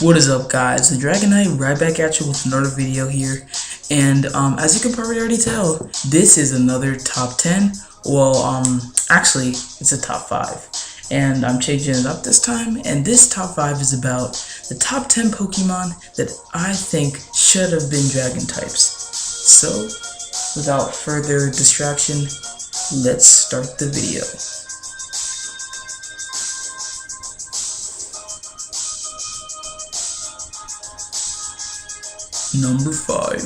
What is up, guys? The Dragon Knight right back at you with another video here. And as you can probably already tell, this is another top 10. Well, actually it's a top 5. And I'm changing it up this time, and this top 5 is about the top 10 Pokemon that I think should have been dragon types. So without further distraction, let's start the video. Number 5.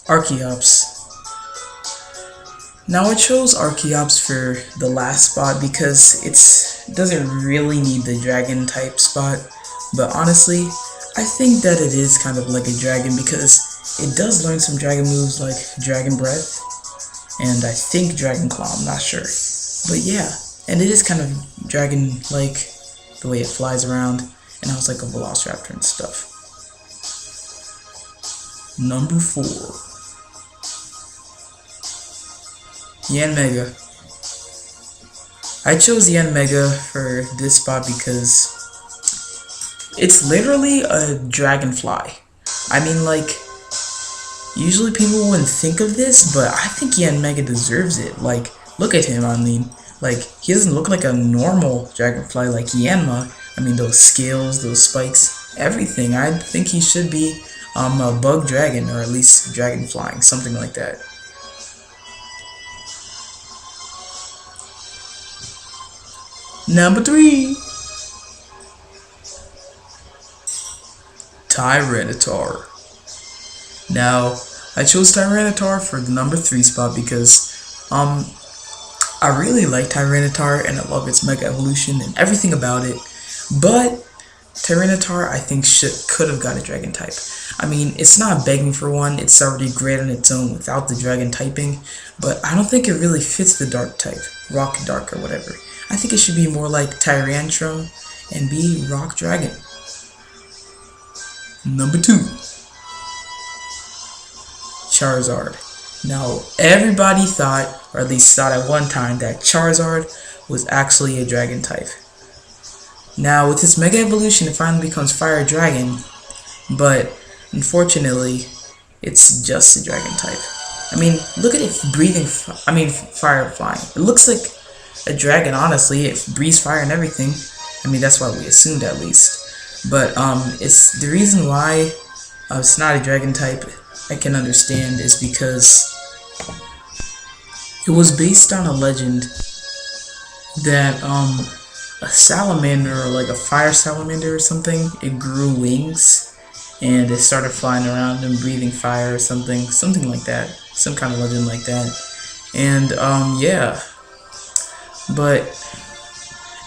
Archeops. Now I chose Archeops for the last spot because it doesn't really need the dragon type spot, but honestly, I think that it is kind of like a dragon because it does learn some dragon moves like Dragon Breath and I think Dragon Claw, I'm not sure. But yeah, and it is kind of dragon-like the way it flies around. And I was like a Velociraptor and stuff. Number 4. Yanmega. I chose Yanmega for this spot because it's literally a dragonfly. I mean, like, usually people wouldn't think of this, but I think Yanmega deserves it. Like, look at him, I mean, like, he doesn't look like a normal dragonfly like Yanma. I mean, those scales, those spikes, everything. I think he should be a bug dragon, or at least dragon flying, something like that. Number 3. Tyranitar. Now, I chose Tyranitar for the number 3 spot because I really like Tyranitar and I love its Mega Evolution and everything about it. But Tyranitar, I think, could have got a dragon type. I mean, it's not begging for one. It's already great on its own without the dragon typing. But I don't think it really fits the dark type, rock dark or whatever. I think it should be more like Tyrantrum and be rock dragon. Number 2. Charizard. Now, everybody thought, or at least thought at one time, that Charizard was actually a dragon type. Now, with its Mega Evolution, it finally becomes Fire Dragon, but unfortunately, it's just a dragon type. I mean, look at it breathing, fire flying. It looks like a dragon, honestly. It breathes fire and everything. I mean, that's what we assumed at least. But it's the reason why it's not a dragon type, I can understand, is because it was based on a legend that a salamander, or like a fire salamander or something, it grew wings and it started flying around and breathing fire or something like that, some kind of legend like that. And yeah, but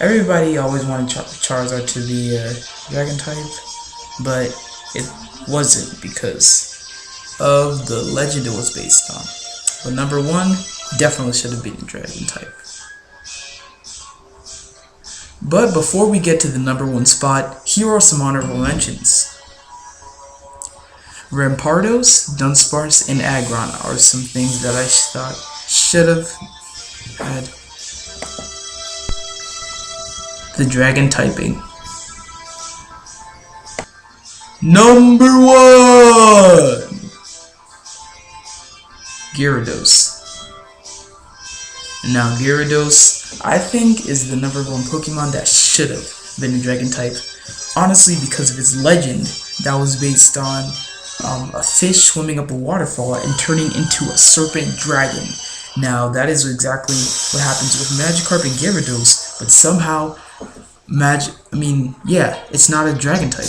everybody always wanted Charizard to be a dragon type, but it wasn't because of the legend it was based on. But number 1 definitely should have been a dragon type. But before we get to the number 1 spot, here are some honorable mentions. Rampardos, Dunsparce, and Aggron are some things that I thought should have had the dragon typing. Number 1! Gyarados. Now, Gyarados, I think, is the number 1 Pokemon that should have been a dragon type. Honestly, because of its legend that was based on a fish swimming up a waterfall and turning into a serpent dragon. Now, that is exactly what happens with Magikarp and Gyarados, but somehow, it's not a dragon type.